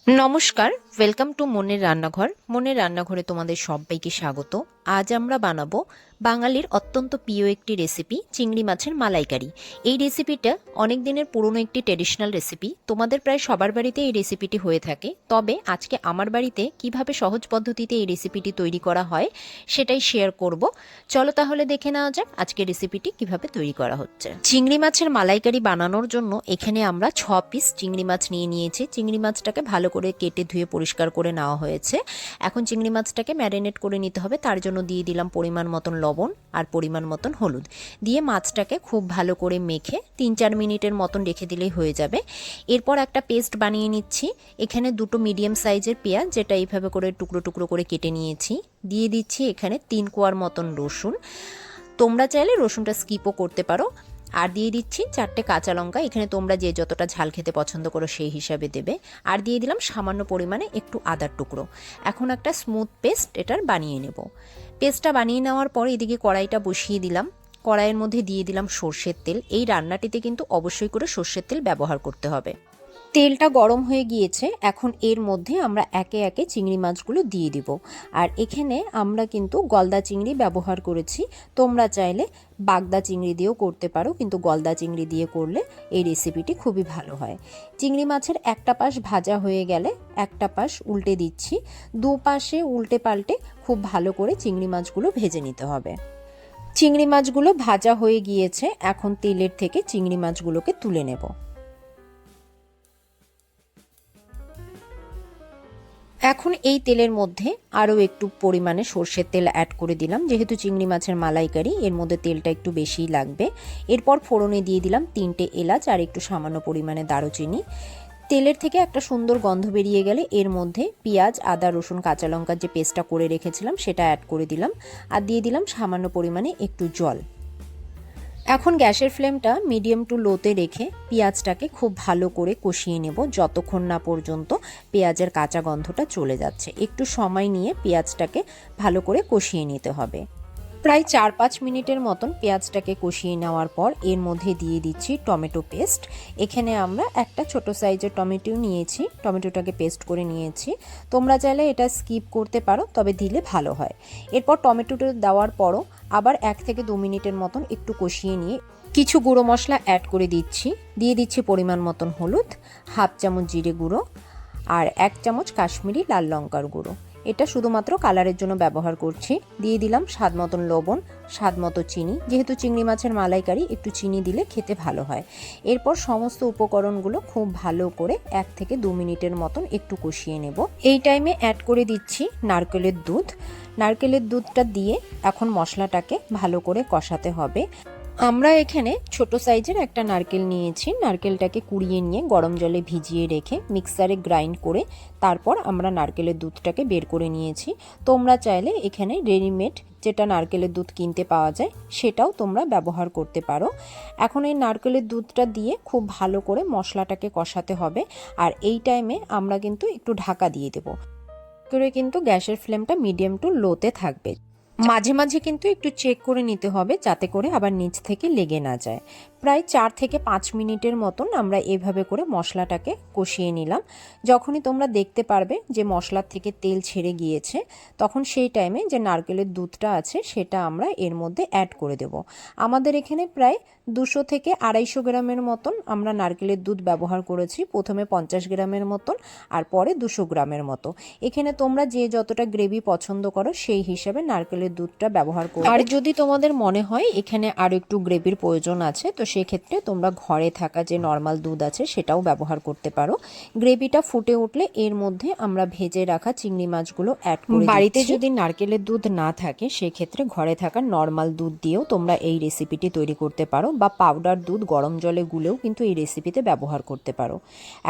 নমস্কার, welcome to মনের রান্নাঘর। মনের রান্নাঘরে তোমাদের সবাইকে স্বাগত। আজ আমরা বানাবো বাঙালির অত্যন্ত প্রিয় একটি রেসিপি, চিংড়ি মাছের মালাইকারি। এই রেসিপিটা অনেক দিনের পুরনো একটি ট্র্যাডিশনাল রেসিপি। তোমাদের প্রায় সবার বাড়িতে এই রেসিপিটি হয়ে থাকে, তবে আজকে আমার বাড়িতে কিভাবে সহজ পদ্ধতিতে এই রেসিপিটি তৈরি করা হয় সেটাই শেয়ার করব। চলো তাহলে দেখে নেওয়া যাক আজকে রেসিপিটি কিভাবে তৈরি করা হচ্ছে। চিংড়ি মাছের মালাইকারি বানানোর জন্য এখানে আমরা 6 পিস চিংড়ি মাছ নিয়ে নিয়েছি। চিংড়ি মাছটাকে ভালো করে কেটে ধুয়ে পরিষ্কার করে নেওয়া হয়েছে। এখন চিংড়ি মাছটাকে ম্যারিনেট করে নিতে হবে। তার জন্য দিয়ে দিলাম পরিমাণ মতন লবণ আর পরিমাণ মতন হলুদ দিয়ে মাছটাকে খুব ভালো করে মেখে 3-4 মিনিটের মতন রেখে দিলেই হয়ে যাবে। এরপর একটা পেস্ট বানিয়ে নিচ্ছি। এখানে দুটো মিডিয়াম সাইজের পেঁয়াজ, যেটা এইভাবে করে টুকরো টুকরো করে কেটে নিয়েছি, দিয়ে দিচ্ছি এখানে 3 কোয়ার মতন রসুন। তোমরা চাইলে রসুনটা স্কিপও করতে পারো। আর দিয়ে দিচ্ছি 4টে কাঁচা লঙ্কা, এখানে তোমরা যে যতটা ঝাল খেতে পছন্দ করো সেই হিসাবে দেবে। আর দিয়ে দিলাম সামান্য পরিমাণে একটু আদার টুকরো। এখন একটা স্মুথ পেস্ট এটার বানিয়ে নেব। পেস্টটা বানিয়ে নেওয়ার পর এদিকে কড়াইটা বসিয়ে দিলাম। কড়াইয়ের মধ্যে দিয়ে দিলাম সর্ষের তেল। এই রান্নাটিতে কিন্তু অবশ্যই করে সর্ষের তেল ব্যবহার করতে হবে। তেলটা গরম হয়ে গিয়েছে, এখন এর মধ্যে আমরা একে একে চিংড়ি মাছগুলো দিয়ে দিব। আর এখানে আমরা কিন্তু গলদা চিংড়ি ব্যবহার করেছি। তোমরা চাইলে বাগদা চিংড়ি দিয়েও করতে পারো, কিন্তু গলদা চিংড়ি দিয়ে করলে এই রেসিপিটি খুবই ভালো হয়। চিংড়ি মাছের একটা পাশ ভাজা হয়ে গেলে একটা পাশ উল্টে দিচ্ছি। দুপাশে উল্টে পাল্টে খুব ভালো করে চিংড়ি মাছগুলো ভেজে নিতে হবে। চিংড়ি মাছগুলো ভাজা হয়ে গিয়েছে, এখন তেলের থেকে চিংড়ি মাছগুলোকে তুলে নেব। এখন এই তেলের মধ্যে আরও একটু পরিমাণে সর্ষের তেল অ্যাড করে দিলাম, যেহেতু চিংড়ি মাছের মালাইকারি এর মধ্যে তেলটা একটু বেশিই লাগবে। এরপর ফোড়নে দিয়ে দিলাম 3টে এলাচ আর একটু সামান্য পরিমাণে দারুচিনি। তেলের থেকে একটা সুন্দর গন্ধ বেরিয়ে গেলে এর মধ্যে পেঁয়াজ, আদা, রসুন, কাঁচা লঙ্কার যে পেস্টটা করে রেখেছিলাম সেটা অ্যাড করে দিলাম। আর দিয়ে দিলাম সামান্য পরিমাণে একটু জল। এখন গ্যাসের ফ্লেমটা মিডিয়াম টু লোতে রেখে পেঁয়াজটাকে খুব ভালো করে কষিয়ে নেব, যতক্ষণ না পর্যন্ত পেঁয়াজের কাঁচা গন্ধটা চলে যাচ্ছে। একটু সময় নিয়ে পেঁয়াজটাকে ভালো করে কষিয়ে নিতে হবে। প্রায় 4-5 মিনিটের মতন পেঁয়াজটাকে কষিয়ে নেওয়ার পর এর মধ্যে দিয়ে দিচ্ছি টমেটো পেস্ট। এখানে আমরা একটা ছোট সাইজের টমেটো নিয়েছি, টমেটোটাকে পেস্ট করে নিয়েছি। তোমরা চাইলে এটা স্কিপ করতে পারো, তবে দিলে ভালো হয়। এরপর টমেটোটা দেওয়ার পরও আবার 1 থেকে 2 মিনিটের মতন একটু কষিয়ে নিয়ে কিছু গুঁড়ো মশলা অ্যাড করে দিচ্ছি। দিয়ে দিচ্ছি পরিমাণ মতন হলুদ, হাফ চামচ জিরে গুঁড়ো আর 1 চামচ কাশ্মীরি লাল লঙ্কার গুঁড়ো। এটা শুধুমাত্র কালারের জন্য ব্যবহার করছি। দিয়ে দিলাম স্বাদ মতন লবণ, স্বাদ মতো চিনি, যেহেতু চিংড়ি মাছের মালাইকারি একটু চিনি দিলে খেতে ভালো হয়। এরপর সমস্ত উপকরণগুলো খুব ভালো করে 1 থেকে 2 মিনিটের মতন একটু কষিয়ে নেব। এই টাইমে অ্যাড করে দিচ্ছি নারকেলের দুধ। নারকেলের দুধটা দিয়ে এখন মশলাটাকে ভালো করে কষাতে হবে। আমরা এখানে ছোট সাইজের একটা নারকেল নিয়েছি। নারকেলটাকে কুড়িয়ে নিয়ে গরম জলে ভিজিয়ে রেখে মিক্সারে গ্রাইন্ড করে তারপর আমরা নারকেলের দুধটাকে বের করে নিয়েছি। তোমরা চাইলে এখানে রেডিমেড যেটা নারকেলের দুধ কিনতে পাওয়া যায় সেটাও তোমরা ব্যবহার করতে পারো। এখন এই নারকেলের দুধটা দিয়ে খুব ভালো করে মশলাটাকে কষাতে হবে। আর এই টাইমে আমরা কিন্তু একটু ঢাকা দিয়ে দেবো করে, কিন্তু গ্যাসের ফ্লেমটা মিডিয়াম টু লোতে থাকবে। মাঝে মাঝে কিন্তু একটু চেক করে নিতে হবে যাতে করে আবার নিচ থেকে লেগে না যায়। প্রায় 4 থেকে 5 মিনিটের মতন আমরা এভাবে করে মশলাটাকে কষিয়ে নিলাম। যখনই তোমরা দেখতে পারবে যে মশলার থেকে তেল ছেড়ে গিয়েছে, তখন সেই টাইমে যে নারকেলের দুধটা আছে সেটা আমরা এর মধ্যে অ্যাড করে দেব। আমাদের এখানে প্রায় 200 থেকে 250 গ্রামের মতন আমরা নারকেলের দুধ ব্যবহার করেছি। প্রথমে 50 গ্রামের মতন আর পরে 200 গ্রামের মতো। এখানে তোমরা যে যতটা গ্রেভি পছন্দ করো সেই হিসাবে নারকেলের দুধটা ব্যবহার করো। আর যদি তোমাদের মনে হয় এখানে আরও একটু গ্রেভির প্রয়োজন আছে, তো সেক্ষেত্রে তোমরা ঘরে থাকা যে নর্মাল দুধ আছে সেটাও ব্যবহার করতে পারো। গ্রেভিটা ফুটে উঠলে এর মধ্যে আমরা ভেজে রাখা চিংড়ি মাছগুলো অ্যাড করে দিচ্ছি। বাড়িতে যদি নারকেলের দুধ না থাকে সেক্ষেত্রে ঘরে থাকা নর্মাল দুধ দিয়েও তোমরা এই রেসিপিটি তৈরি করতে পারো, বা পাউডার দুধ গরম জলে গুলেও কিন্তু এই রেসিপিতে ব্যবহার করতে পারো।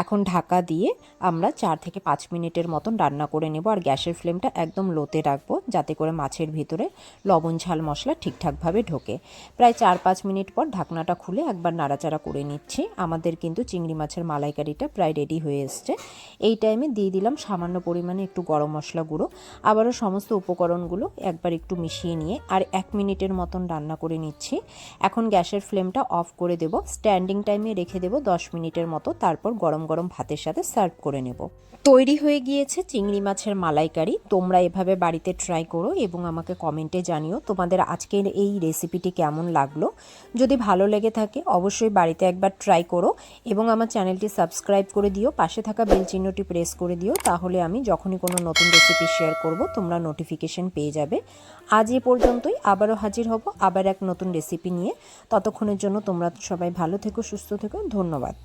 এখন ঢাকা দিয়ে আমরা 4 থেকে 5 মিনিটের মতন রান্না করে নেব। আর গ্যাসের ফ্লেমটা একদম লোতে রাখবো যাতে করে মাছের ভিতরে লবণ ঝাল মশলা ঠিকঠাকভাবে ঢোকে। প্রায় 4-5 মিনিট পর ঢাকনাটা খুলে একবার নাড়াচাড়া করে নিচ্ছি। আমাদের কিন্তু চিংড়ি মাছের মালাইকারিটা প্রায় রেডি হয়ে এসছে। এই টাইমে দিয়ে দিলাম সামান্য পরিমাণে একটু গরম মশলা গুঁড়ো। আবারও সমস্ত উপকরণগুলো একবার একটু মিশিয়ে নিয়ে আর 1 মিনিটের মতন রান্না করে নিচ্ছি। এখন গ্যাসের ফ্লেমটা অফ করে দেব, স্ট্যান্ডিং টাইমে রেখে দেব 10 মিনিটের মতো, তারপর গরম গরম ভাতের সাথে সার্ভ করে নেব। তৈরি হয়ে গিয়েছে চিংড়ি মাছের মালাইকারি। তোমরা এভাবে বাড়িতে ট্রাই করো এবং আমাকে কমেন্টে জানিও তোমাদের আজকের এই রেসিপিটি কেমন লাগলো। যদি ভালো লেগে থাকে অবশ্যই বাড়িতে একবার ট্রাই করো এবং আমার চ্যানেলটি সাবস্ক্রাইব করে দিও, পাশে থাকা বেল চিহ্নটি প্রেস করে দিও, তাহলে আমি যখনই কোনো নতুন রেসিপি শেয়ার করব তোমরা নোটিফিকেশন পেয়ে যাবে। আজ এ পর্যন্তই, আবারও হাজির হব আবার এক নতুন রেসিপি নিয়ে। ততক্ষণের জন্য তোমরা সবাই ভালো থেকো, সুস্থ থেকো, ধন্যবাদ।